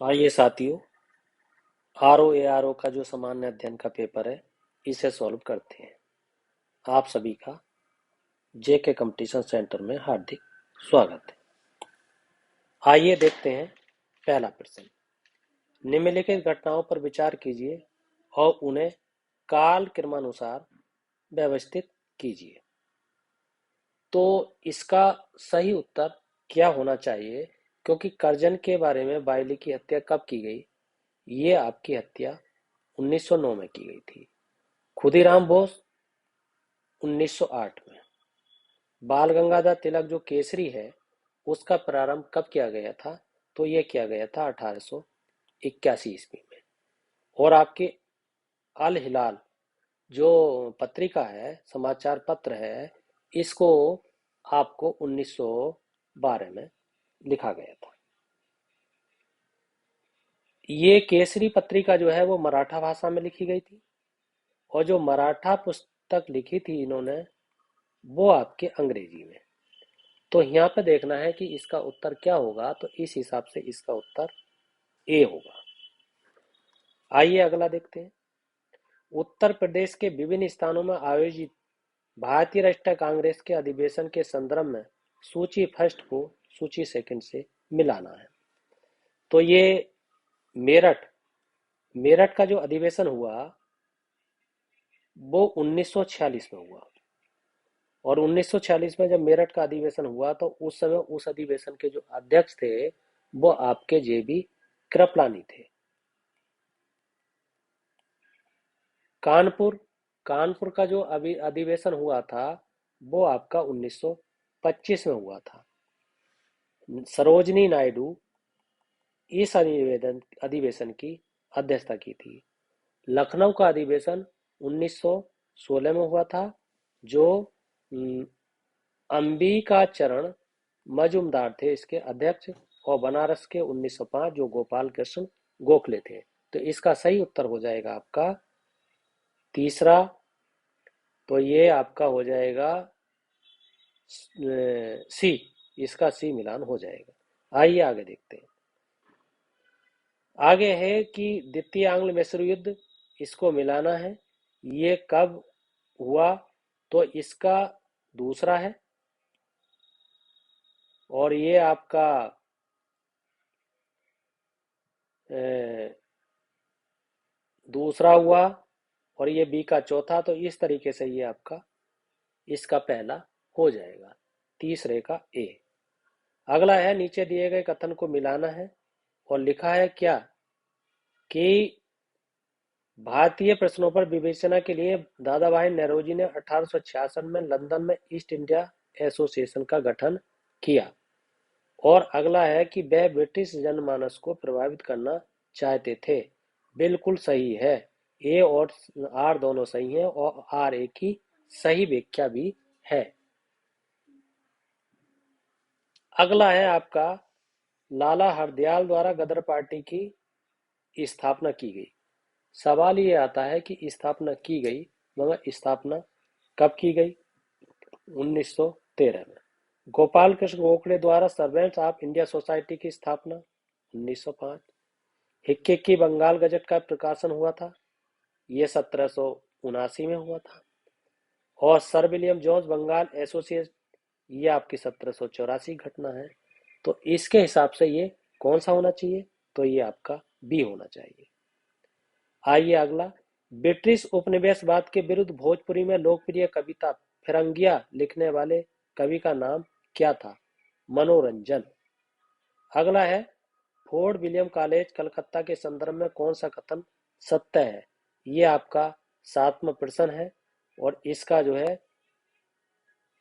आइए साथियों, R O का जो सामान्य अध्ययन का पेपर है, इसे सॉल्व करते हैं। आप सभी का जेके कंपटीशन सेंटर में हार्दिक स्वागत है। आइए देखते हैं पहला प्रश्न। निम्नलिखित घटनाओं पर विचार कीजिए और उन्हें काल क्रमानुसार व्यवस्थित कीजिए। तो इसका सही उत्तर क्या होना चाहिए? क्योंकि करजन के बारे में बाइली की हत्या कब की गई? ये आपकी हत्या 1909 में की गई थी। खुदीराम बोस 1908 में। बाल गंगाधर तिलक जो केसरी है, उसका प्रारंभ कब किया गया था? तो यह किया गया था 1881 ईस्वी में। और आपके अल हिलाल जो पत्रिका है, समाचार पत्र है, इसको आपको 1912 में लिखा गया था। ये केसरी पत्रिका जो है वो मराठा भाषा में लिखी गई थी, और जो मराठा पुस्तक लिखी थी इन्होंने, वो आपके अंग्रेजी में। तो यहाँ पे देखना है कि इसका उत्तर क्या होगा, तो इस हिसाब से इसका उत्तर ए होगा। आइए अगला देखते हैं। उत्तर प्रदेश के विभिन्न स्थानों में आयोजित भारतीय राष्ट्रीय कांग्रेस के अधिवेशन के संदर्भ में सूची फर्स्ट को सूची सेकंड से मिलाना है। तो ये मेरठ मेरठ का जो अधिवेशन हुआ वो 1946 में हुआ। और 1946 में जब मेरठ का अधिवेशन हुआ तो उस समय उस अधिवेशन के जो अध्यक्ष थे वो आपके जेबी कृपलानी थे। कानपुर कानपुर का जो अभी अधिवेशन हुआ था वो आपका 1925 में हुआ था। सरोजनी नायडू इस अधिवेशन की अध्यक्षता की थी। लखनऊ का अधिवेशन 1916 में हुआ था, जो अंबिका चरण मजूमदार थे इसके अध्यक्ष। और बनारस के 1905 जो गोपाल कृष्ण गोखले थे। तो इसका सही उत्तर हो जाएगा आपका तीसरा। तो ये आपका हो जाएगा सी। इसका सी मिलान हो जाएगा। आइए आगे देखते हैं। आगे है कि द्वितीय आंग्ल मैसूर युद्ध, इसको मिलाना है। ये कब हुआ? तो इसका दूसरा है। और ये आपका दूसरा हुआ, और ये बी का चौथा। तो इस तरीके से ये आपका इसका पहला हो जाएगा, तीसरे का ए। अगला है, नीचे दिए गए कथन को मिलाना है। और लिखा है क्या कि भारतीय प्रश्नों पर विवेचना के लिए दादा भाई नौरोजी ने 1866 में लंदन में ईस्ट इंडिया एसोसिएशन का गठन किया। और अगला है कि वह ब्रिटिश जनमानस को प्रभावित करना चाहते थे। बिल्कुल सही है। ए और आर दोनों सही हैं, और आर ए की सही व्याख्या भी है। अगला है आपका, लाला हरदयाल द्वारा गदर पार्टी की स्थापना की गई। सवाल ये आता है कि स्थापना की गई, मगर स्थापना कब की गई? 1913 में। गोपाल कृष्ण गोखले द्वारा सर्वेंट्स ऑफ इंडिया सोसाइटी की स्थापना 1905। हिक्के की बंगाल गजट का प्रकाशन हुआ था, ये 1779 में हुआ था। और sir William Jones Bengal associate, ये आपकी 1784 घटना है। तो इसके हिसाब से ये कौन सा होना चाहिए? तो ये आपका बी होना चाहिए। आइए अगला, ब्रिटिश उपनिवेशवाद के विरुद्ध भोजपुरी में लोकप्रिय कविता फिरंगिया लिखने वाले कवि का नाम क्या था? मनोरंजन। अगला है, फोर्ट विलियम कॉलेज कलकत्ता के संदर्भ में कौन सा कथन सत्य है? ये आपका 7वां प्रश्न है। और इसका जो है,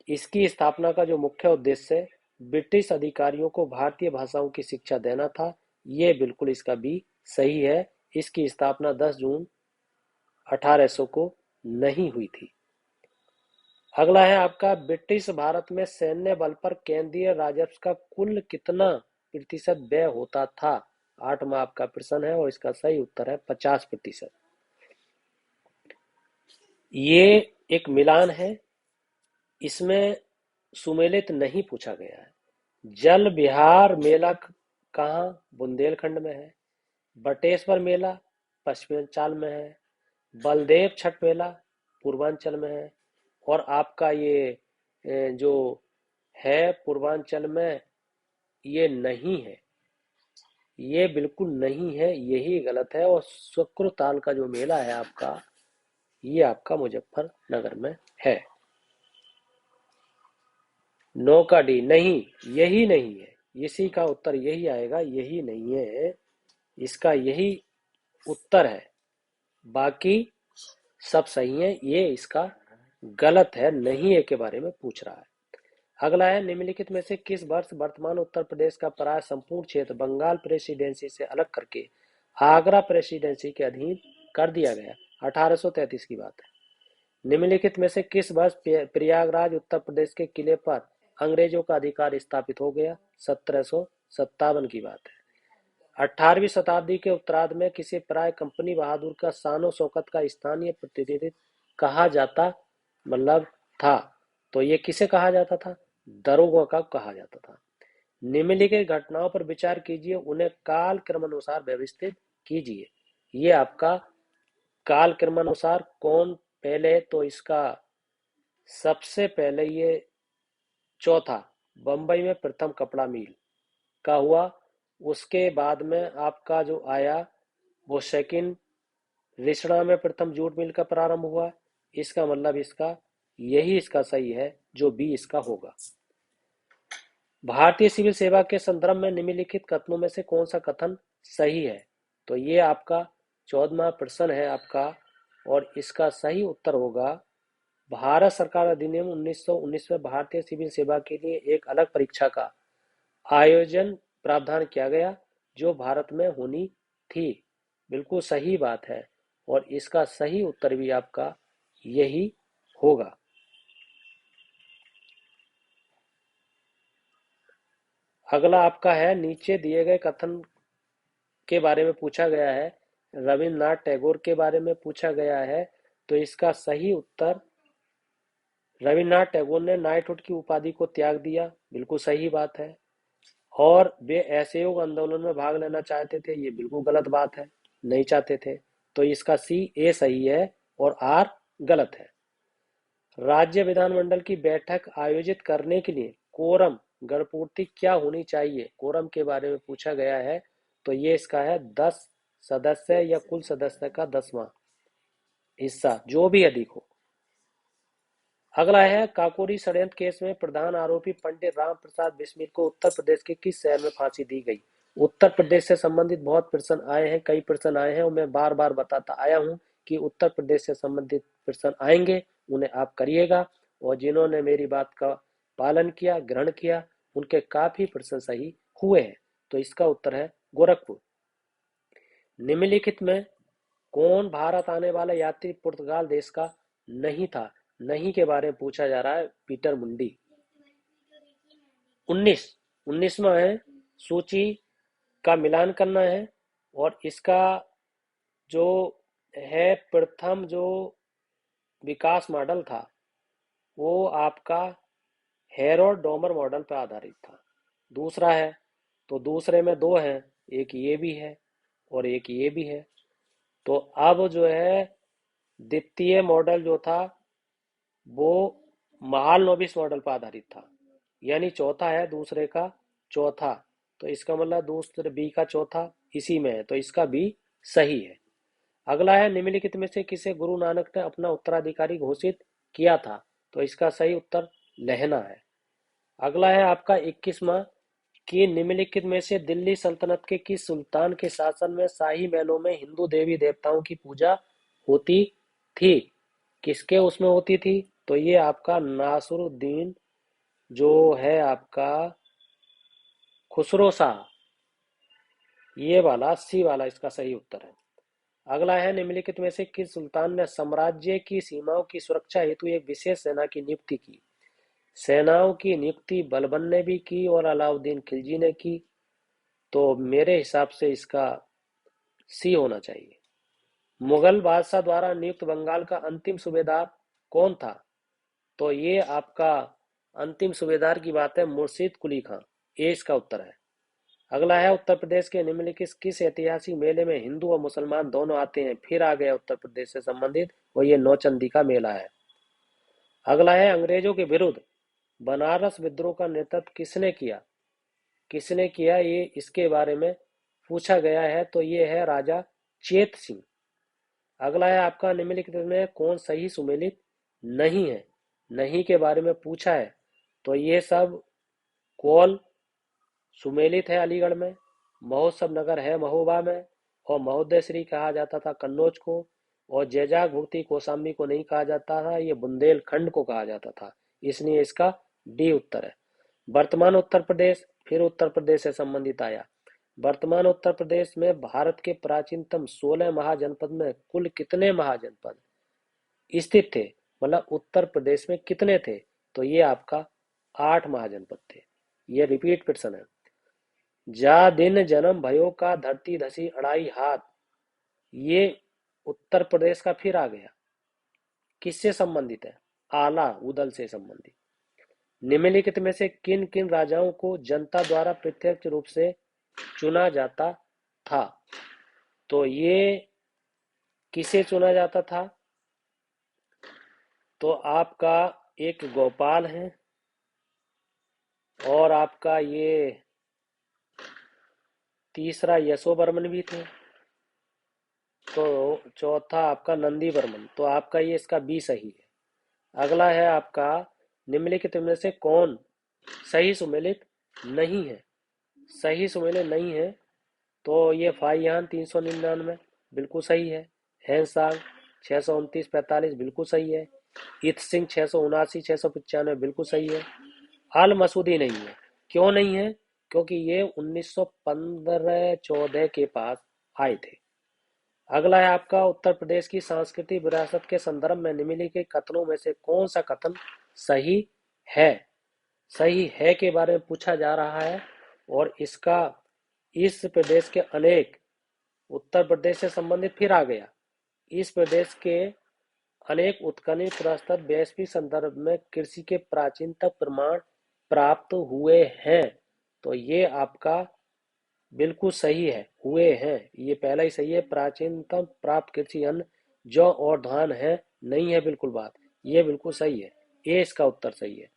इसकी स्थापना का जो मुख्य उद्देश्य ब्रिटिश अधिकारियों को भारतीय भाषाओं की शिक्षा देना था। ये बिल्कुल इसका भी सही है। इसकी स्थापना 10 जून 1800 को नहीं हुई थी। अगला है आपका, ब्रिटिश भारत में सैन्य बल पर केंद्रीय राजस्व का कुल कितना प्रतिशत व्यय होता था? 8वां आपका प्रश्न है, और इसका सही उत्तर है 50%। ये एक मिलान है, इसमें सुमेलित नहीं पूछा गया है। जल विहार मेला कहाँ? बुंदेलखंड में है। बटेश्वर मेला पश्चिमांचल में है, बलदेव छठ मेला पूर्वांचल में है, और आपका ये जो है पूर्वांचल में, ये नहीं है, ये बिल्कुल नहीं है, यही गलत है। और शुक्रताल का जो मेला है आपका, ये आपका मुजफ्फरनगर में है। 9 का डी नहीं, यही नहीं है, इसी का उत्तर यही आएगा, यही नहीं है, इसका यही उत्तर है। बाकी सब सही है, ये इसका गलत है, नहीं है के बारे में पूछ रहा है। अगला है, निम्नलिखित में से किस वर्ष वर्तमान उत्तर प्रदेश का प्राय संपूर्ण क्षेत्र बंगाल प्रेसिडेंसी से अलग करके आगरा प्रेसिडेंसी के अधीन कर दिया गया? 1833 की बात है। निम्नलिखित में से किस वर्ष प्रयागराज उत्तर प्रदेश के किले पर अंग्रेजों का अधिकार स्थापित हो गया? 1757 की बात है। 18वीं शताब्दी के उत्तरार्ध में किसी प्राय कंपनी बहादुर का शानो शौकत का स्थानीय प्रतिनिधित्व कहा जाता मतलब था? तो ये किसे कहा जाता था? दरोगा का कहा जाता था। निम्नलिखित घटनाओं पर विचार कीजिए, उन्हें काल क्रमानुसार व्यवस्थित कीजिए। ये आपका काल क्रमानुसार कौन पहले? तो इसका सबसे पहले ये चौथा, बंबई में प्रथम कपड़ा मिल का हुआ। उसके बाद में आपका जो आया वो सेकंड, रिसड़ा में प्रथम जूट मिल का प्रारंभ हुआ। इसका मतलब इसका यही इसका सही है, जो बी इसका होगा। भारतीय सिविल सेवा के संदर्भ में निम्नलिखित कथनों में से कौन सा कथन सही है? तो ये आपका 14वां प्रश्न है आपका, और इसका सही उत्तर होगा, भारत सरकार अधिनियम 1919 में भारतीय सिविल सेवा के लिए एक अलग परीक्षा का आयोजन प्रावधान किया गया, जो भारत में होनी थी। बिल्कुल सही बात है, और इसका सही उत्तर भी आपका यही होगा। अगला आपका है, नीचे दिए गए कथन के बारे में पूछा गया है, रविन्द्रनाथ टैगोर के बारे में पूछा गया है। तो इसका सही उत्तर, रविन्द्रनाथ टैगोर ने नाइटहुड की उपाधि को त्याग दिया, बिल्कुल सही बात है। और वे असहयोग आंदोलन में भाग लेना चाहते थे, ये बिल्कुल गलत बात है, नहीं चाहते थे। तो इसका सी ए सही है और आर गलत है। राज्य विधानमंडल की बैठक आयोजित करने के लिए कोरम गणपूर्ति क्या होनी चाहिए? कोरम के बारे में पूछा गया है, तो ये इसका है 10 सदस्य या कुल सदस्य का 10वां हिस्सा, जो भी अधिक हो। अगला है, काकोरी षड्यंत्र केस में प्रधान आरोपी पंडित राम प्रसाद बिस्मिल को उत्तर प्रदेश के किस शहर में फांसी दी गई? उत्तर प्रदेश से संबंधित बहुत प्रश्न आए हैं, कई प्रश्न आए हैं, और मैं बार बार बताता आया हूं कि उत्तर प्रदेश से संबंधित प्रश्न आएंगे, उन्हें आप करिएगा। और जिन्होंने मेरी बात का पालन किया, ग्रहण किया, उनके काफी प्रश्न सही हुए हैं। तो इसका उत्तर है गोरखपुर। निम्नलिखित में कौन भारत आने वाला यात्री पुर्तगाल देश का नहीं था? नहीं के बारे में पूछा जा रहा है, पीटर मुंडी। 19वां है, सूची का मिलान करना है, और इसका जो है प्रथम जो विकास मॉडल था, वो आपका हेरोल्ड डोमर मॉडल पर आधारित था। दूसरा है, तो दूसरे में दो हैं, एक ये भी है और एक ये भी है। तो अब जो है द्वितीय मॉडल जो था वो महालनोबिस मॉडल पर आधारित था, यानी चौथा है दूसरे का चौथा। तो इसका मतलब दूसरे बी का चौथा इसी में है, तो इसका बी सही है। अगला है, निम्नलिखित में से किसे गुरु नानक ने अपना उत्तराधिकारी घोषित किया था? तो इसका सही उत्तर लहना है। अगला है आपका 21वां, कि निम्नलिखित में से दिल्ली सल्तनत के किस सुल्तान के शासन में शाही महलों में हिंदू देवी देवताओं की पूजा होती थी? किसके उसमें होती थी? तो ये आपका नासरुद्दीन जो है आपका खुसरो शाह, ये वाला सी वाला इसका सही उत्तर है। अगला है, निम्नलिखित में से किस सुल्तान ने साम्राज्य की सीमाओं की सुरक्षा हेतु एक विशेष सेना की नियुक्ति की? सेनाओं की नियुक्ति बलबन ने भी की और अलाउद्दीन खिलजी ने की। तो मेरे हिसाब से इसका सी होना चाहिए। मुगल बादशाह द्वारा नियुक्त बंगाल का अंतिम सूबेदार कौन था? तो ये आपका अंतिम सूबेदार की बात है मुर्शीद कुली खां, ये इसका उत्तर है। अगला है उत्तर प्रदेश के निम्नलिखित किस ऐतिहासिक मेले में हिंदू और मुसलमान दोनों आते हैं। फिर आ गया उत्तर प्रदेश से संबंधित, वो ये नौचंदी का मेला है। अगला है अंग्रेजों के विरुद्ध बनारस विद्रोह का नेतृत्व किसने किया। किसने किया ये इसके बारे में पूछा गया है, तो ये है राजा चेत सिंह। अगला है आपका निम्नलिखित में कौन सही सुमेलित नहीं है। नहीं के बारे में पूछा है, तो ये सब कौल सुमेलित है अलीगढ़ में, महोत्सव नगर है महोबा में, और महोदय श्री कहा जाता था कन्नौज को, और जैजाक भुक्ति कौशाम्बी को नहीं कहा जाता था, ये बुंदेलखंड को कहा जाता था। इसलिए इसका डी उत्तर है। वर्तमान उत्तर प्रदेश, फिर उत्तर प्रदेश से संबंधित आया। वर्तमान उत्तर प्रदेश में भारत के प्राचीनतम 16 महाजनपद में कुल कितने महाजनपद स्थित थे, मतलब उत्तर प्रदेश में कितने थे, तो ये आपका 8 महाजनपद थे। ये रिपीट प्रश्न है। जा दिन जन्म भयो का धरती धसी अढ़ाई हाथ, ये उत्तर प्रदेश का फिर आ गया। किससे संबंधित है, आला उदल से संबंधित। निम्नलिखित में से किन किन राजाओं को जनता द्वारा प्रत्यक्ष रूप से चुना जाता था, तो ये किसे चुना जाता था, तो आपका एक गोपाल है, और आपका ये तीसरा यशोवर्मन भी थे, तो चौथा आपका नंदी वर्मन। तो आपका ये इसका बी सही है। अगला है आपका निम्नलिखित में से कौन सही सुमेलित नहीं है। सही सुमेलित नहीं है, तो ये फाइयान 399 बिल्कुल सही है। हैंसांग 629-45 बिल्कुल सही है। इत सिंह 679-695 बिल्कुल सही है। अल मसूदी नहीं है। क्यों नहीं है, क्योंकि ये 1915-14 के पास आए थे। अगला है आपका उत्तर प्रदेश की सांस्कृतिक विरासत के संदर्भ में निम्नलिखित कथनों में से कौन सा कथन सही है। सही है के बारे में पूछा जा रहा है, और इसका इस प्रदेश के अनेक उत्तर प्रदेश से संबंधित फिर आ गया। इस प्रदेश के अनेक उत्खनन पुरातत्व वैश्विक संदर्भ में कृषि के प्राचीनतम प्रमाण प्राप्त हुए हैं, तो ये आपका बिल्कुल सही है, हुए हैं, ये पहला ही सही है। प्राचीनतम प्राप्त कृषि अन्न जौ और धान है, नहीं है बिल्कुल बात, ये बिल्कुल सही है, ये इसका उत्तर सही है।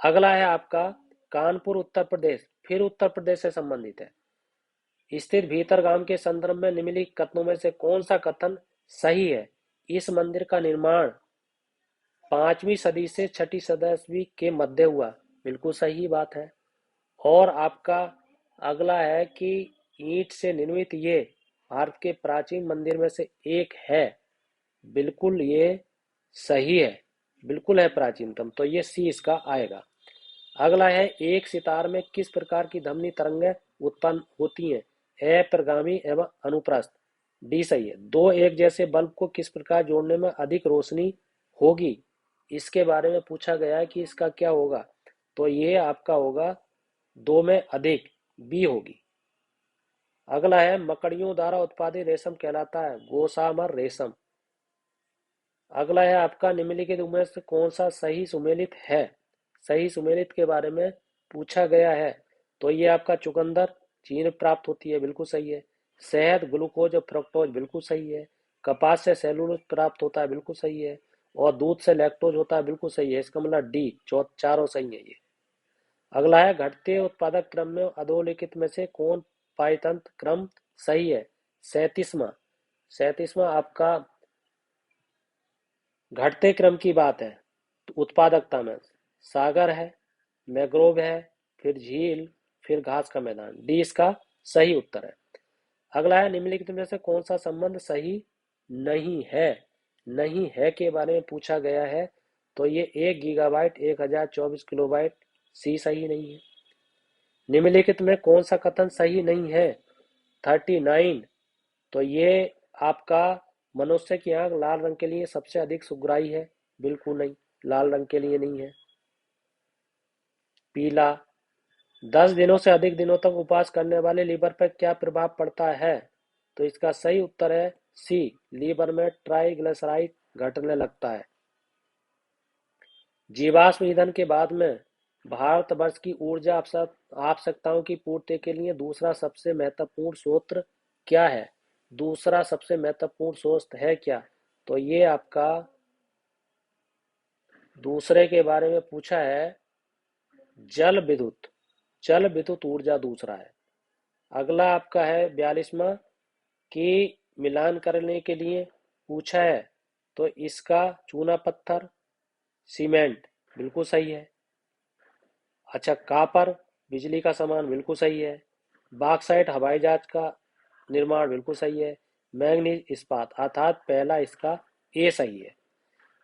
अगला है आपका कानपुर उत्तर प्रदेश, फिर उत्तर प्रदेश से संबंधित है, स्थित भीतरगाम के संदर्भ में निम्नलिखित कथनों में से कौन सा कथन सही है। इस मंदिर का निर्माण 5वीं सदी से 6ठी सदी के मध्य हुआ, बिल्कुल सही बात है। और आपका अगला है कि ईंट से निर्मित ये भारत के प्राचीन मंदिर में से एक है, बिल्कुल ये सही है, बिल्कुल है प्राचीनतम, तो ये सी इसका आएगा। अगला है एक सितार में किस प्रकार की ध्वनि तरंगें उत्पन्न होती हैं। अप्रगामी एवं अनुप्रस्थ, डी सही है। दो एक जैसे बल्ब को किस प्रकार जोड़ने में अधिक रोशनी होगी, इसके बारे में पूछा गया है कि इसका क्या होगा, तो ये आपका होगा दो में अधिक, बी होगी। अगला है मकड़ियों द्वारा उत्पादित रेशम कहलाता है गोसामर रेशम। अगला है आपका निम्नलिखित में से कौन सा सही सुमेलित है। सही सुमेलित के बारे में पूछा गया है, तो ये आपका चुकंदर चीन प्राप्त होती है, बिल्कुल सही है। शहद ग्लूकोज और फ्रक्टोज बिल्कुल सही है। कपास से सेलुलोज प्राप्त होता है, बिल्कुल सही है। और दूध से लैक्टोज होता है, बिल्कुल सही है। इसका मतलब डी चारों सही है ये। अगला है घटते उत्पादक क्रम में अधोलिखित में से कौन पायतंत्र क्रम सही है। 37वां आपका घटते क्रम की बात है, तो उत्पादकता में सागर है, मैग्रोव है, फिर झील, फिर घास का मैदान, डी इसका सही उत्तर है। अगला है निम्नलिखित में से कौन सा संबंध सही नहीं है। नहीं है के बारे में पूछा गया है, तो ये 1 गीगाबाइट 1024 किलोबाइट, सी सही नहीं है। निम्नलिखित में कौन सा कथन सही नहीं है। 39, तो ये आपका मनुष्य की आंख लाल रंग के लिए सबसे अधिक सुगराई है, बिल्कुल नहीं, लाल रंग के लिए नहीं है। पीला, 10 दिनों से अधिक दिनों तक उपवास करने वाले लीवर पर क्या प्रभाव पड़ता है, तो इसका सही उत्तर है सी, लीवर में ट्राइग्लिसराइड घटने लगता है। जीवाश्म ईंधन के बाद में भारतवर्ष की ऊर्जा आवश्यकताओं की पूर्ति के लिए दूसरा सबसे महत्वपूर्ण स्रोत क्या है? दूसरा सबसे महत्वपूर्ण स्रोत है क्या? तो ये आपका दूसरे के बारे में पूछा है, जल विद्युत। जल विद्युत ऊर्जा दूसरा है। अगला आपका है 42वां, कि मिलान करने के लिए पूछा है, तो इसका चूना पत्थर, सीमेंट, बिल्कुल सही है। अच्छा, कॉपर बिजली का सामान, बिल्कुल सही है। बॉक्साइट हवाई जहाज का निर्माण, बिल्कुल सही है। मैंगनीज इस्पात, अर्थात पहला इसका ए सही है।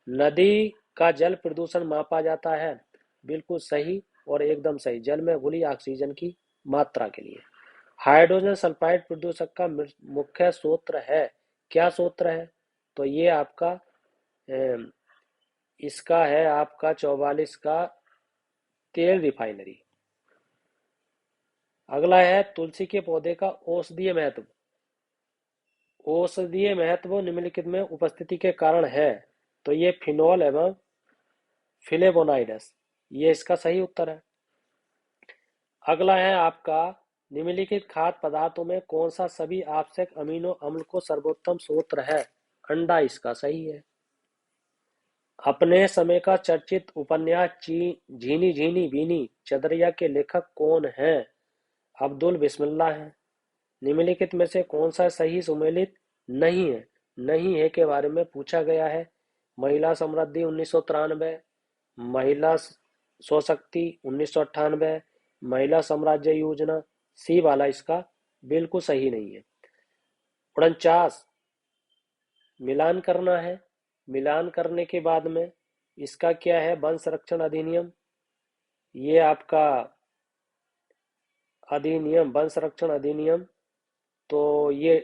नदी का जल प्रदूषण मापा जाता है, बिल्कुल सही और एकदम सही, जल में घुली ऑक्सीजन की मात्रा के लिए। हाइड्रोजन सल्फाइड प्रदूषक का मुख्य स्रोत है, क्या स्रोत है? तो ये आपका इसका है आपका 44 का तेल रिफाइनरी। अगला है तुलसी के पौधे का औषधीय महत्व। औषधीय महत्व निम्नलिखित में उपस्थिति के कारण है, तो ये फिनोल एवं फ्लेवोनॉइड्स, ये इसका सही उत्तर है। अगला है आपका, निम्नलिखित खाद्य पदार्थों में कौन सा सभी आवश्यक अमीनो अम्ल को सर्वोत्तम स्रोत है? अंडा इसका सही है। अपने समय का चर्चित उपन्यास झीनी झीनी बीनी चदरिया के लेखक कौन हैं? अब्दुल बिस्मिल्लाह हैं। निम्नलिखित में से कौन सा सही सुमेलित नहीं है? नहीं है के बारे में पूछा गया है। महिला समृद्धि 1993, महिला स्वशक्ति 1998, महिला साम्राज्य योजना, सी वाला इसका बिल्कुल सही नहीं है। 49, मिलान करना है। मिलान करने के बाद में इसका क्या है? वन संरक्षण अधिनियम, ये आपका अधिनियम, वन संरक्षण अधिनियम, तो ये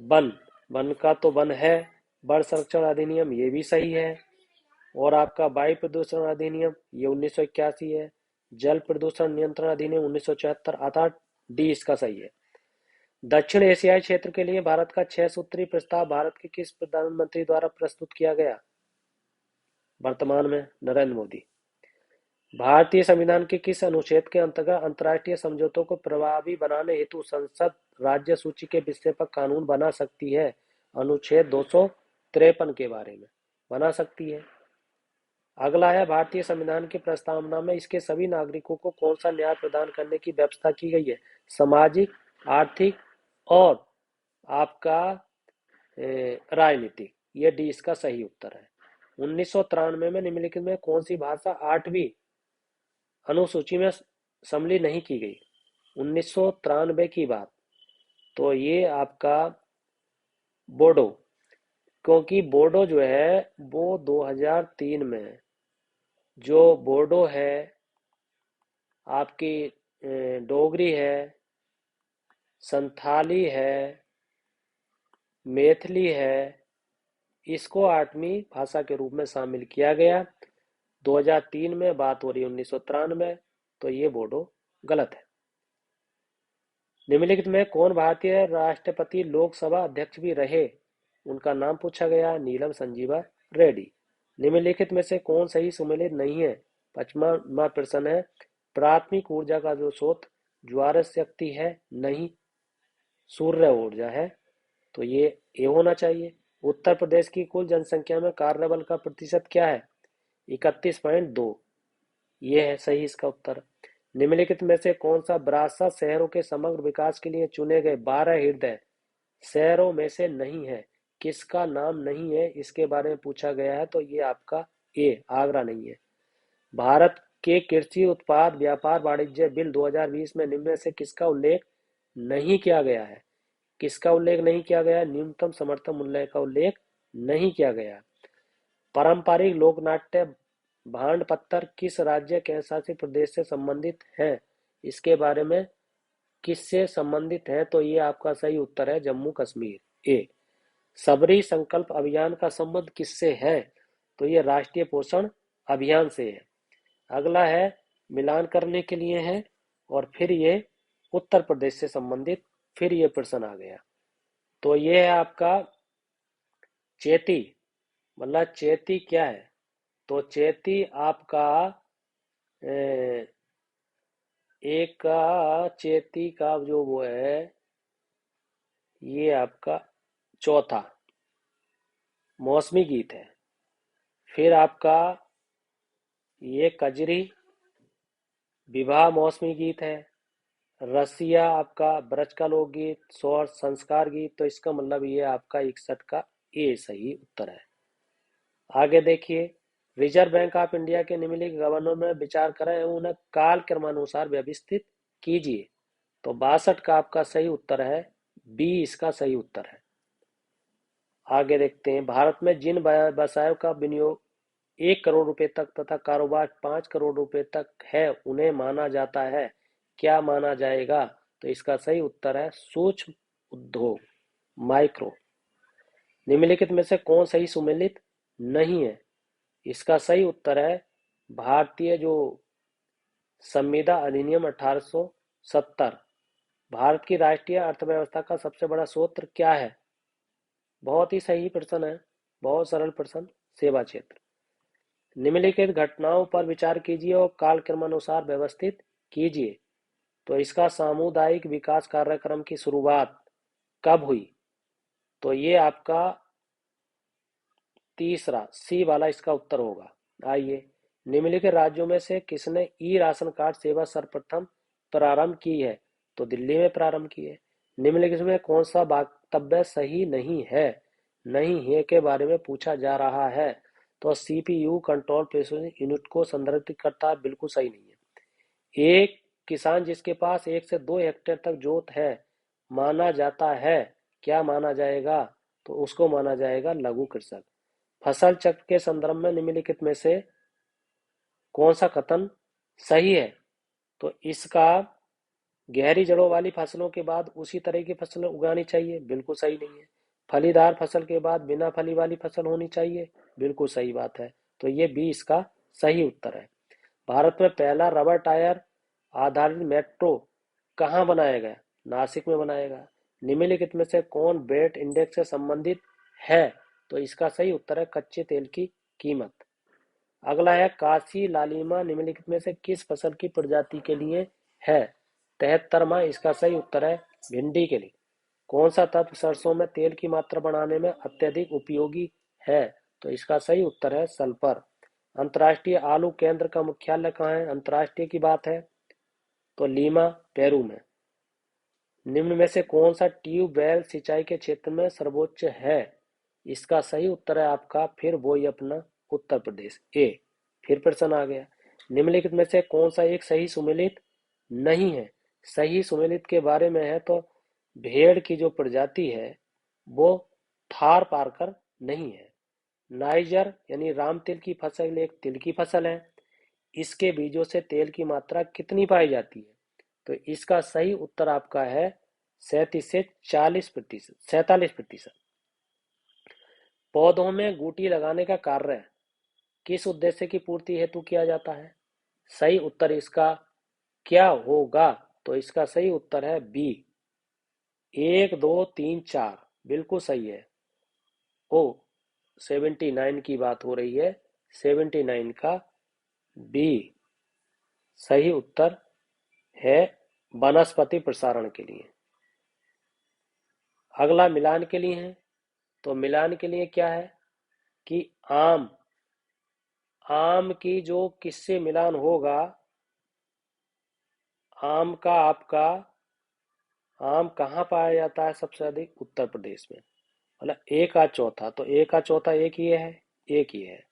वन, वन का तो वन है। वन संरक्षण अधिनियम ये भी सही है। और आपका वायु प्रदूषण अधिनियम ये 1981 है। जल प्रदूषण नियंत्रण अधिनियम 1974, अर्थात डी इसका सही है। दक्षिण एशियाई क्षेत्र के लिए भारत का 6 सूत्री प्रस्ताव भारत के किस प्रधानमंत्री द्वारा प्रस्तुत किया गया? वर्तमान में नरेंद्र मोदी। भारतीय संविधान के किस अनुच्छेद के अंतर्गत अंतर्राष्ट्रीय समझौतों को प्रभावी बनाने हेतु संसद राज्य सूची के विषय पर कानून बना सकती है? अनुच्छेद 253 के बारे में बना सकती है। अगला है, भारतीय संविधान की प्रस्तावना में इसके सभी नागरिकों को कौन सा न्याय प्रदान करने की व्यवस्था की गई है? सामाजिक, आर्थिक और आपका राजनीतिक, ये डी इसका सही उत्तर है। 1993 में निम्नलिखित में कौन सी भाषा 8वीं अनुसूची में सम्मिलित नहीं की गई? 1993 की बात, तो ये आपका बोडो, क्योंकि बोडो जो है वो 2003 में है। जो बोडो है आपकी डोगरी है, संथाली है, मैथिली है, इसको 8वीं भाषा के रूप में शामिल किया गया। 2003 में बात हो रही है 1993, तो ये बोडो गलत है। निम्नलिखित में कौन भारतीय राष्ट्रपति लोकसभा अध्यक्ष भी रहे? उनका नाम पूछा गया, नीलम संजीवा रेड्डी। निम्नलिखित में से कौन सही सुमेलित नहीं है? 55वां प्रश्न है, प्राथमिक ऊर्जा का जो स्रोत ज्वार शक्ति है, नहीं, सूर्य ऊर्जा है, तो ये होना चाहिए। उत्तर प्रदेश की कुल जनसंख्या में कार्यबल का प्रतिशत क्या है? 31.2, ये है सही इसका उत्तर। निम्नलिखित में से कौन सा विरासत शहरों के समग्र विकास के लिए चुने गए 12 हृदय शहरों में से नहीं है? किसका नाम नहीं है इसके बारे में पूछा गया है, तो ये आपका ए, आगरा नहीं है। भारत के कृषि उत्पाद व्यापार वाणिज्य बिल 2020 में निम्न में से किसका उल्लेख नहीं किया गया है? किसका उल्लेख नहीं किया गया? न्यूनतम समर्थन मूल्य का उल्लेख नहीं किया गया। पारंपरिक लोकनाट्य भांड पत्थर किस राज्य केंद्र शासित प्रदेश से संबंधित है? इसके बारे में किससे संबंधित है, तो ये आपका सही उत्तर है जम्मू कश्मीर, ए। सबरी संकल्प अभियान का संबंध किससे है? तो ये राष्ट्रीय पोषण अभियान से है। अगला है, मिलान करने के लिए है, और फिर ये उत्तर प्रदेश से संबंधित फिर ये प्रश्न आ गया। तो ये है आपका चेती, मतलब चेती क्या है? तो चेती आपका एक का चेती का जो वो है, ये आपका चौथा मौसमी गीत है। फिर आपका ये कजरी विवाह मौसमी गीत है। रसिया आपका ब्रज का लोकगीत, स्वर संस्कार गीत। तो इसका मतलब ये आपका 61 का ए सही उत्तर है। आगे देखिए, रिजर्व बैंक ऑफ इंडिया के निम्नलिखित गवर्नर में विचार करें एवं उन्हें काल क्रमानुसार व्यवस्थित कीजिए। तो 62 का आपका सही उत्तर है बी, इसका सही उत्तर है। आगे देखते हैं, भारत में जिन व्यवसायों का विनियोग 1 करोड़ रुपए तक तथा कारोबार 5 करोड़ रुपए तक है उन्हें माना जाता है, क्या माना जाएगा? तो इसका सही उत्तर है सूक्ष्म उद्योग, माइक्रो। निम्नलिखित में से कौन सही सुमेलित नहीं है? इसका सही उत्तर है भारतीय जो संविदा अधिनियम 1870। भारत की राष्ट्रीय अर्थव्यवस्था का सबसे बड़ा स्रोत क्या है? बहुत ही सही प्रश्न है, बहुत सरल प्रश्न, सेवा क्षेत्र। निम्नलिखित घटनाओं पर विचार कीजिए और कालक्रमानुसार व्यवस्थित कीजिए। तो इसका सामुदायिक विकास कार्यक्रम की शुरुआत कब हुई? तो ये आपका तीसरा सी वाला इसका उत्तर होगा। आइए, निम्नलिखित राज्यों में से किसने ई राशन कार्ड सेवा सर्वप्रथम प्रारंभ की है? तो दिल्ली में प्रारंभ की है। निम्नलिखित में कौन सा वक्तव्य सही नहीं है? नहीं है के बारे में पूछा जा रहा है। तो सीपीयू कंट्रोल प्रोसेसिंग यूनिट को संदर्भित करता है, बिल्कुल सही नहीं है। एक किसान जिसके पास 1 से 2 हेक्टेयर तक जोत है माना जाता है, क्या माना जाएगा? तो उसको माना जाएगा लघु कृषक। फसल चक्र के संदर्भ में निम्नलिखित में से कौन सा कथन सही है? तो इसका गहरी जड़ों वाली फसलों के बाद उसी तरह की फसल उगानी चाहिए, बिल्कुल सही नहीं है। फलीदार फसल के बाद बिना फली वाली फसल होनी चाहिए, बिल्कुल सही बात है। तो ये बी इसका सही उत्तर है। भारत में पहला रबर टायर आधारित मेट्रो कहाँ बनाया गया? नासिक में बनाया गया। निम्नलिखित में से कौन वेट इंडेक्स से संबंधित है? तो इसका सही उत्तर है कच्चे तेल की कीमत। अगला है काशी लालिमा निम्नलिखित में से किस फसल की प्रजाति के लिए है? 73वां इसका सही उत्तर है भिंडी के लिए। कौन सा तत्व सरसों में तेल की मात्रा बढ़ाने में अत्यधिक उपयोगी है? तो इसका सही उत्तर है सल्फर। अंतर्राष्ट्रीय आलू केंद्र का मुख्यालय कहाँ है? अंतर्राष्ट्रीय की बात है तो लीमा, पेरू में। निम्न में से कौन सा ट्यूबवेल सिंचाई के क्षेत्र में सर्वोच्च है? इसका सही उत्तर है आपका फिर वही अपना उत्तर प्रदेश, ए। फिर प्रश्न आ गया, निम्नलिखित में से कौन सा एक सही सुमेलित नहीं है? सही सुमेलित के बारे में है तो भेड़ की जो प्रजाति है वो थार पारकर नहीं है। नाइजर यानी राम तिल की फसल एक तिल की फसल है। इसके बीजों से तेल की मात्रा कितनी पाई जाती है? तो इसका सही उत्तर आपका है 37 से 40%, 47%। पौधों में गुटी लगाने का कार्य किस उद्देश्य की पूर्ति हेतु किया जाता है? सही उत्तर इसका क्या होगा? तो इसका सही उत्तर है बी, 1 2 3 4, बिल्कुल सही है। ओ 79 की बात हो रही है, 79 का बी सही उत्तर है वनस्पति प्रसारण के लिए। अगला मिलान के लिए है। तो मिलान के लिए क्या है कि आम आम की जो किससे मिलान होगा? आम का आपका आम कहाँ पाया जाता है सबसे अधिक? उत्तर प्रदेश में। मतलब एक का चौथा, तो एक का चौथा एक ही है, एक ही है।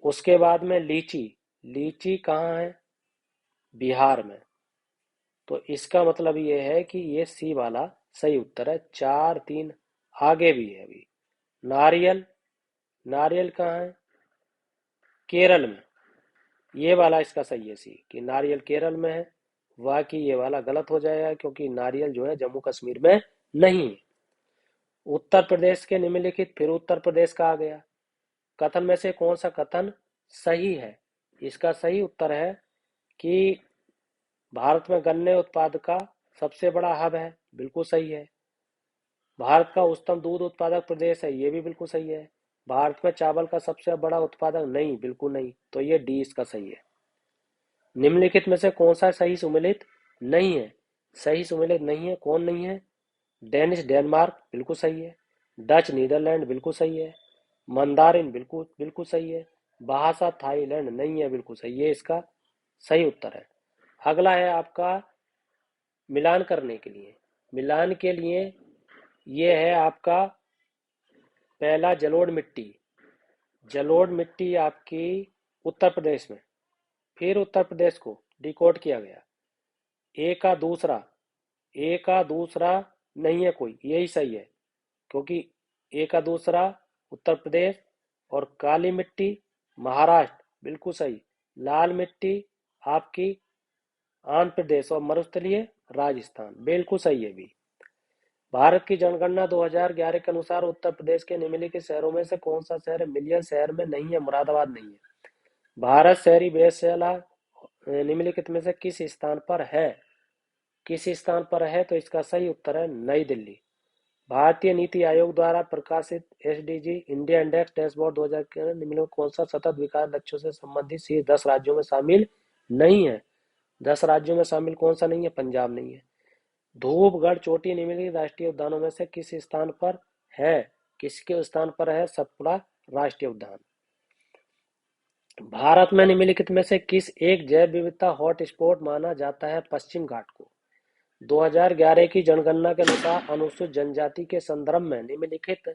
उसके बाद में लीची, लीची कहाँ है? बिहार में। तो इसका मतलब ये है कि ये सी वाला सही उत्तर है। 4 3 आगे भी है अभी। नारियल, नारियल कहाँ है? केरल में। ये वाला इसका सही है सी, कि नारियल केरल में है। बाकी ये वाला गलत हो जाएगा क्योंकि नारियल जो है जम्मू कश्मीर में नहीं है। उत्तर प्रदेश के निम्नलिखित, फिर उत्तर प्रदेश का आ गया। कथन में से कौन सा कथन सही है? इसका सही उत्तर है कि भारत में गन्ने उत्पाद का सबसे बड़ा हब है, बिल्कुल सही है। भारत का उच्चतम दूध उत्पादक प्रदेश है, ये भी बिल्कुल सही है। भारत में चावल का सबसे बड़ा उत्पादक नहीं, बिल्कुल नहीं, तो ये डी इसका सही है। निम्नलिखित में से कौन सा सही सुमेलित नहीं है? सही सुमेलित नहीं है, कौन नहीं है? डेनिश डेनमार्क बिल्कुल सही है। डच नीदरलैंड बिल्कुल सही है। मंदारिन बिल्कुल बिल्कुल सही है। भाषा थाईलैंड नहीं है, बिल्कुल सही, ये इसका सही उत्तर है। अगला है आपका मिलान करने के लिए। मिलान के लिए ये है आपका पहला जलोढ़ मिट्टी। जलोढ़ मिट्टी आपकी उत्तर प्रदेश में, फिर उत्तर प्रदेश को डिकोड किया गया। ए का दूसरा, ए का दूसरा नहीं है कोई, यही सही है, क्योंकि ए का दूसरा उत्तर प्रदेश, और काली मिट्टी महाराष्ट्र बिल्कुल सही। लाल मिट्टी आपकी आंध्र प्रदेश, और मरुस्थलीय राजस्थान बिल्कुल सही है भी। भारत की जनगणना 2011 के अनुसार उत्तर प्रदेश के निम्नलिखित शहरों में से कौन सा शहर मिलियन शहर में नहीं है? मुरादाबाद नहीं है। भारत शहरी वेधशाला निम्नलिखित में से किस स्थान पर है? किस स्थान पर है? तो इसका सही उत्तर है नई दिल्ली। भारतीय नीति आयोग द्वारा प्रकाशित एसडीजी इंडिया इंडेक्स डैशबोर्ड 2000 के निम्नलिखित में कौन सा सतत विकास लक्ष्यों से संबंधित शीर्ष 10 राज्यों में शामिल नहीं है? 10 राज्यों में शामिल कौन सा नहीं है? पंजाब नहीं है। धूपगढ़ चोटी निम्नलिखित राष्ट्रीय उद्यानों में से किस स्थान पर है? किसके स्थान पर है? सतपुड़ा राष्ट्रीय उद्यान। भारत में निम्नलिखित में से किस एक जैव विविधता हॉटस्पॉट माना जाता है? पश्चिम घाट को। 2011 की जनगणना के अनुसार अनुसूचित जनजाति के संदर्भ में निम्नलिखित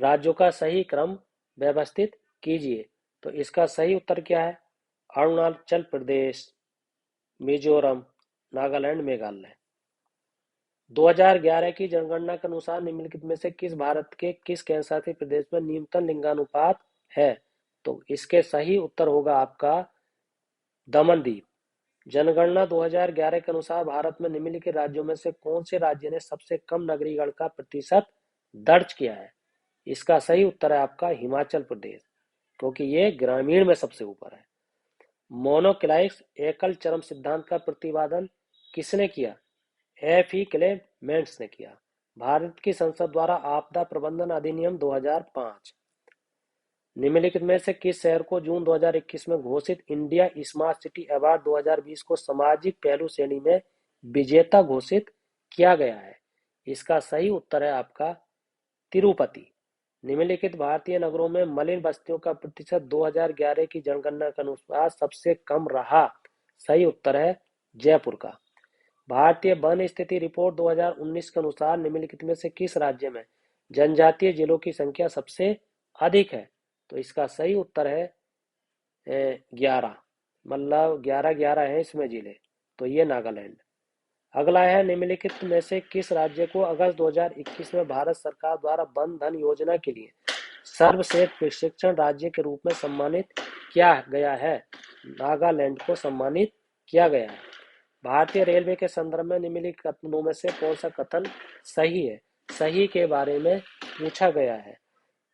राज्यों का सही क्रम व्यवस्थित कीजिए। तो इसका सही उत्तर क्या है? अरुणाचल प्रदेश, मिजोरम, नागालैंड, मेघालय। 2011 की जनगणना के अनुसार निम्नलिखित में से किस भारत के किस केंद्र शासित प्रदेश में न्यूनतम लिंगानुपात है? तो इसके सही उत्तर होगा आपका दमनदीप। जनगणना 2011 के अनुसार भारत में निम्नलिखित राज्यों में से कौन से राज्य ने सबसे कम नगरीकरण का प्रतिशत दर्ज किया है? इसका सही उत्तर है आपका हिमाचल प्रदेश, क्योंकि ये ग्रामीण में सबसे ऊपर है। मोनोक्लाइक्स एकल चरम सिद्धांत का प्रतिपादन किसने किया? एफ ई क्लेमेंट्स ने किया। भारत की संसद द्वारा आपदा प्रबंधन अधिनियम 2005। निम्नलिखित में से किस शहर को जून 2021 में घोषित इंडिया स्मार्ट सिटी अवार्ड 2020 को सामाजिक पहलू श्रेणी में विजेता घोषित किया गया है? इसका सही उत्तर है आपका तिरुपति। निम्नलिखित भारतीय नगरों में मलिन बस्तियों का प्रतिशत 2011 की जनगणना के अनुसार सबसे कम रहा? सही उत्तर है जयपुर का। भारतीय वन स्थिति रिपोर्ट 2019 के अनुसार निम्नलिखित में से किस राज्य में जनजातीय जिलों की संख्या सबसे अधिक है? तो इसका सही उत्तर है 11, मतलब 11 है इसमें जिले, तो ये नागालैंड। अगला है निम्नलिखित में से किस राज्य को अगस्त 2021 में भारत सरकार द्वारा वन धन योजना के लिए सर्वश्रेष्ठ प्रशिक्षण राज्य के रूप में सम्मानित किया गया है? नागालैंड को सम्मानित किया गया है। भारतीय रेलवे के संदर्भ में निम्नलिखित कथनों में से कौन सा कथन सही है? सही के बारे में पूछा गया है,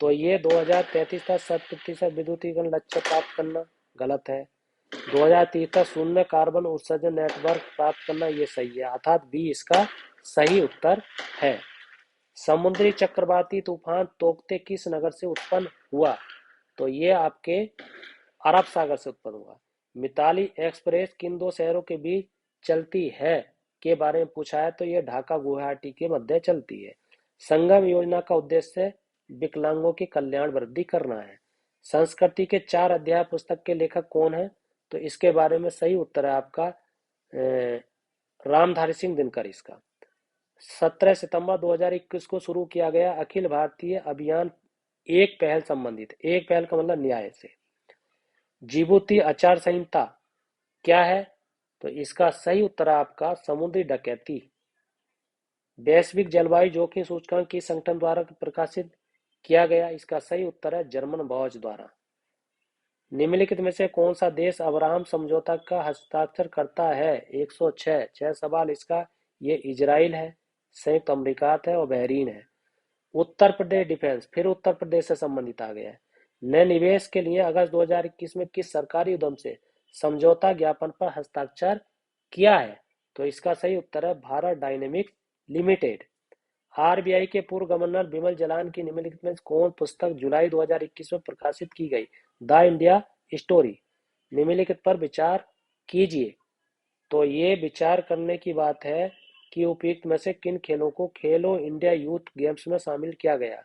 तो ये 2033 तक 100% विद्युतीकरण लक्ष्य प्राप्त करना गलत है। 2030 तक शून्य कार्बन उत्सर्जन नेटवर्क प्राप्त करना, ये सही है, अर्थात बी इसका सही उत्तर है। समुद्री चक्रवाती तूफान तोकते किस नगर से उत्पन्न हुआ? तो ये आपके अरब सागर से उत्पन्न हुआ। मिताली एक्सप्रेस किन दो शहरों के बीच चलती है के बारे में पूछा है, तो ये ढाका गुवाहाटी के मध्य चलती है। संगम योजना का उद्देश्य विकलांगों की कल्याण वृद्धि करना है। संस्कृति के 4 अध्याय पुस्तक के लेखक कौन है? तो इसके बारे में सही उत्तर है आपका रामधारी सिंह दिनकर। इसका 17 सितंबर 2021 को शुरू किया गया अखिल भारतीय अभियान एक पहल संबंधित, एक पहल का मतलब न्याय से जिबूती आचार संहिता क्या है? तो इसका सही उत्तर है आपका समुद्री डकैती। वैश्विक जलवायु जोखिम सूचकांक किस संगठन द्वारा प्रकाशित किया गया? इसका सही उत्तर है जर्मन वॉच द्वारा। निम्नलिखित में से कौन सा देश अब्राहम समझौता का हस्ताक्षर करता है? 106 6 सवाल इसका। ये इजराइल है, संयुक्त अमेरिकात है, और बहरीन है। उत्तर प्रदेश डिफेंस, फिर उत्तर प्रदेश से संबंधित आ गया है। नए निवेश के लिए अगस्त 2021 में किस सरकारी उद्यम से समझौता ज्ञापन पर हस्ताक्षर किया है? तो इसका सही उत्तर है भारत डायनेमिक्स लिमिटेड। आरबीआई के पूर्व गवर्नर बिमल जलान की निम्नलिखित में कौन पुस्तक जुलाई 2021 में प्रकाशित की गई? The India story. निम्नलिखित पर विचार कीजिए। तो ये विचार करने की बात है कि उपयुक्त में से किन खेलों को खेलो इंडिया यूथ गेम्स में शामिल किया गया?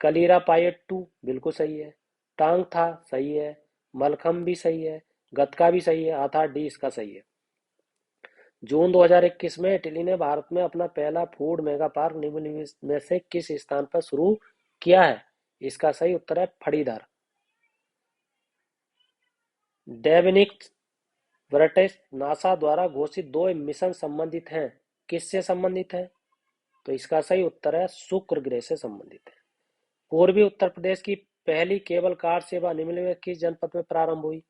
कलीरा पायट्टू बिल्कुल सही है। टांग था सही है। मलखम भी सही है। गतका भी सही है। अर्थात डी इसका सही है। जून 2021 में इटली ने भारत में अपना पहला फूड मेगा पार्क निम्नलिखित में से किस स्थान पर शुरू किया है? इसका सही उत्तर है फड़ीदार। डेवनिक वर्टेक्स नासा द्वारा घोषित दो मिशन संबंधित हैं। किससे संबंधित है? तो इसका सही उत्तर है शुक्र ग्रह से संबंधित है। पूर्वी उत्तर प्रदेश की पहली केबल कार सेवा निम्नलिखित में किस जनपद में प्रारंभ हुई?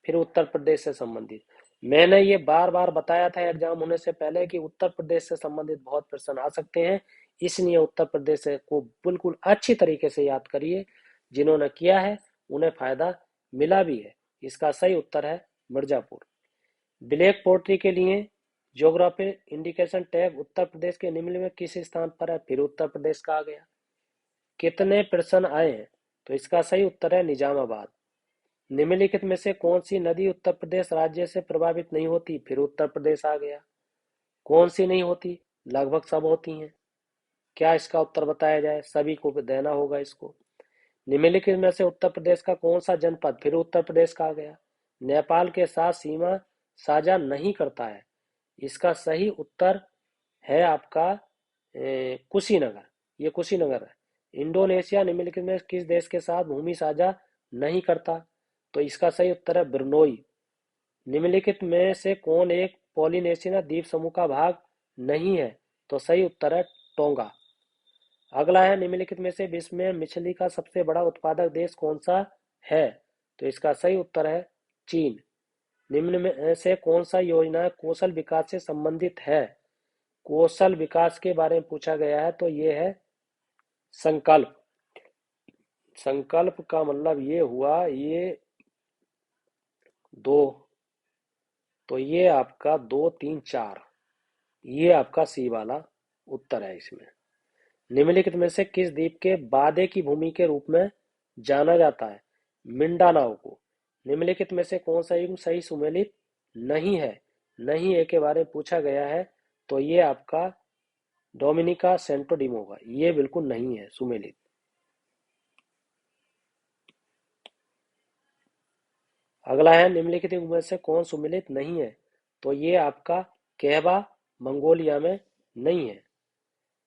फिर उत्तर प्रदेश से संबंधित। मैंने ये बार बार बताया था एग्जाम होने से पहले कि उत्तर प्रदेश से संबंधित बहुत प्रश्न आ सकते हैं, इसलिए उत्तर प्रदेश को बिल्कुल अच्छी तरीके से याद करिए। जिन्होंने किया है उन्हें फायदा मिला भी है। इसका सही उत्तर है मिर्जापुर। ब्लैक पोल्ट्री के लिए geography indication tag Uttar Pradesh के निम्न में किस स्थान पर है? फिर उत्तर प्रदेश का आ गया। कितने प्रश्न आए हैं? तो इसका सही उत्तर है निजामाबाद। निम्नलिखित में से कौन सी नदी उत्तर प्रदेश राज्य से प्रभावित नहीं होती? फिर उत्तर प्रदेश आ गया। कौन सी नहीं होती? लगभग सब होती हैं। क्या इसका उत्तर बताया जाए? सभी को देना होगा इसको। निम्नलिखित में से उत्तर प्रदेश का कौन सा जनपद? फिर उत्तर प्रदेश का आ गया। नेपाल के साथ सीमा साझा नहीं करता है? इसका सही उत्तर है आपका कुशीनगर। ये कुशीनगर है। इंडोनेशिया निम्नलिखित में किस देश के साथ भूमि साझा नहीं करता? तो इसका सही उत्तर है ब्रुनोई। निम्नलिखित में से कौन एक पॉलिनेशियन द्वीप समूह का भाग नहीं है? तो सही उत्तर है टोंगा। अगला है निम्नलिखित में से विश्व में मछली का सबसे बड़ा उत्पादक देश कौन सा है? तो इसका सही उत्तर है चीन। निम्न में से कौन सा योजना कौशल विकास से संबंधित है? कौशल विकास के बारे में पूछा गया है तो ये है संकल्प। संकल्प का मतलब ये हुआ ये दो, तो ये आपका 2 3 4, ये आपका सी वाला उत्तर है इसमें। निम्नलिखित में से किस द्वीप के बादे की भूमि के रूप में जाना जाता है? मिंडानाओ को। निम्नलिखित में से कौन सा युग्म सही सुमेलित नहीं है? नहीं है के बारे में पूछा गया है तो ये आपका डोमिनिका सेंटो डिमोगा, ये बिल्कुल नहीं है सुमेलित। अगला है निम्नलिखित युग्म में से कौन सुमेलित नहीं है? तो ये आपका कहवा मंगोलिया में नहीं है।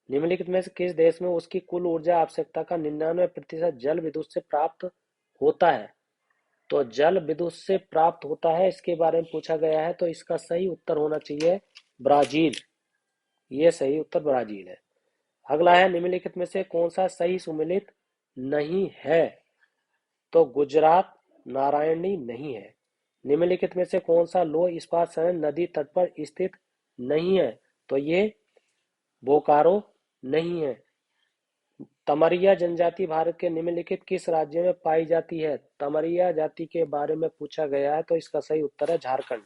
निम्नलिखित में से किस देश में उसकी कुल ऊर्जा आवश्यकता का 99% जल विद्युत से प्राप्त होता है? तो जल विद्युत से प्राप्त होता है इसके बारे में पूछा गया है तो इसका सही उत्तर होना चाहिए ब्राजील। ये सही उत्तर ब्राजील है। अगला है निम्नलिखित में से कौन सा सही सुमेलित नहीं है? तो गुजरात नारायणी नहीं है। निम्नलिखित में से कौन सा लौह इस्पात संयंत्र नदी तट पर स्थित नहीं है? तो ये बोकारो नहीं है। तमरिया जनजाति भारत के निम्नलिखित किस राज्य में पाई जाती है? तमरिया जाति के बारे में पूछा गया है तो इसका सही उत्तर है झारखंड।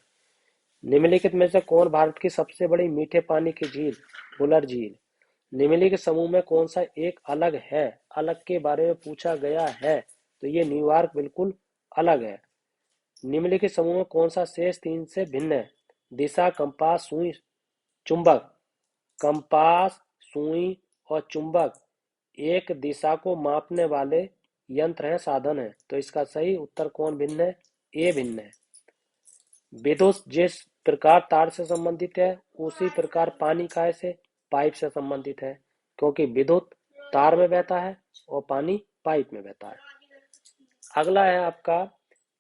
निम्नलिखित में से कौन भारत की सबसे बड़ी मीठे पानी की झील? बुलर झील। निम्नलिखित समूह में कौन सा एक अलग है? अलग के बारे में पूछा गया है तो ये न्यूयॉर्क बिल्कुल अलग है। निम्नलिखित समूह में कौन सा शेष तीन से भिन्न है? दिशा, कंपास, सुई, चुंबक। कंपास, सुई और चुंबक एक दिशा को मापने वाले यंत्र है, साधन है। तो इसका सही उत्तर कौन भिन्न है? ए भिन्न है। विद्युत जिस प्रकार तार से संबंधित है उसी प्रकार पानी काय से? पाइप से संबंधित है, क्योंकि विद्युत तार में बहता है और पानी पाइप में बहता है। अगला है आपका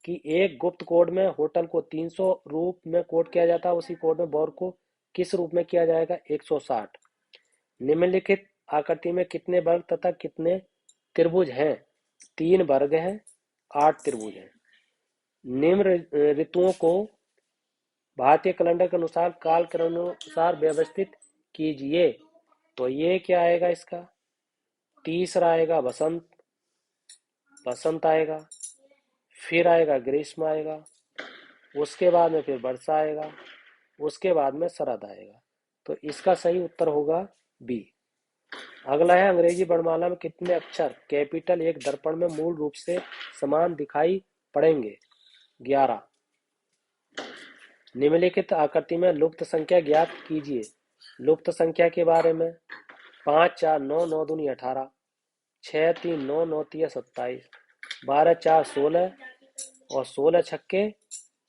कि एक गुप्त कोड में होटल को 300 रूप में कोड किया जाता है, उसी कोड में बौर को किस रूप में किया जाएगा? 160। निम्नलिखित आकृति में कितने वर्ग तथा कितने त्रिभुज हैं? 3 वर्ग हैं, 8 त्रिभुज हैं। निम्न ऋतुओं को भारतीय कैलेंडर के अनुसार काल क्रमानुसार व्यवस्थित कीजिए। तो ये क्या आएगा इसका? तीसरा आएगा बसंत, बसंत आएगा, फिर आएगा ग्रीष्म आएगा, उसके बाद में फिर वर्षा आएगा, उसके बाद में शरद आएगा। तो इसका सही उत्तर होगा बी। अगला है अंग्रेजी वर्णमाला में कितने अक्षर कैपिटल एक दर्पण में मूल रूप से समान दिखाई पड़ेंगे? 11। निम्नलिखित आकृति में लुप्त संख्या ज्ञात कीजिए। लुप्त संख्या के बारे में 5 4 9 9 दूनी 18, 6 3 9 9 तिया 27, 12 4 16 और 16 छक्के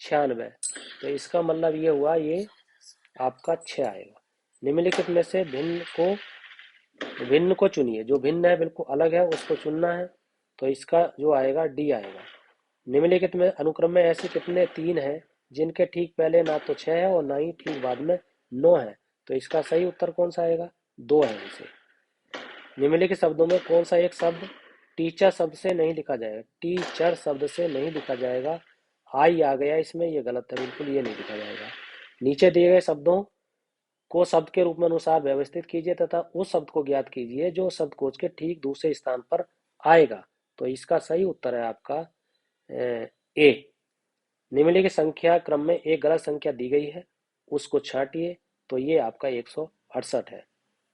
96। तो इसका मतलब ये हुआ, ये आपका 6 आएगा। निम्नलिखित में से भिन्न को चुनिए। जो भिन्न है, बिल्कुल अलग है, उसको चुनना है। तो इसका जो आएगा डी आएगा। निम्नलिखित में अनुक्रम में ऐसे कितने 3 हैं जिनके ठीक पहले ना तो 6 है और ना ही ठीक बाद में 9 है? तो इसका सही उत्तर कौन सा आएगा? 2 है इसे। निम्नलिखित शब्दों में कौन सा एक शब्द टीचर शब्द से नहीं लिखा जाएगा? टीचर शब्द से नहीं लिखा जाएगा। आई आ गया इसमें, ये गलत है, बिल्कुल ये नहीं लिखा जाएगा। नीचे दिए गए शब्दों को शब्द के रूप में अनुसार व्यवस्थित कीजिए तथा उस शब्द को ज्ञात कीजिए जो शब्दकोश के ठीक दूसरे स्थान पर आएगा। तो इसका सही उत्तर है आपका ए। निम्नलिखित संख्या क्रम में एक गलत संख्या दी गई है, उसको छांटिए। तो ये आपका 168 है।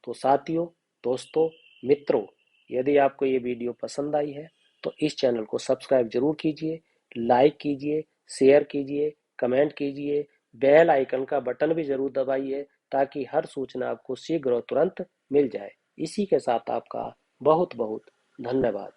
तो साथियों, दोस्तों, मित्रों, यदि आपको ये वीडियो पसंद आई है तो इस चैनल को सब्सक्राइब जरूर कीजिए, लाइक कीजिए, शेयर कीजिए, कमेंट कीजिए, बेल आइकन का बटन भी जरूर दबाइए ताकि हर सूचना आपको शीघ्र और तुरंत मिल जाए। इसी के साथ आपका बहुत बहुत धन्यवाद।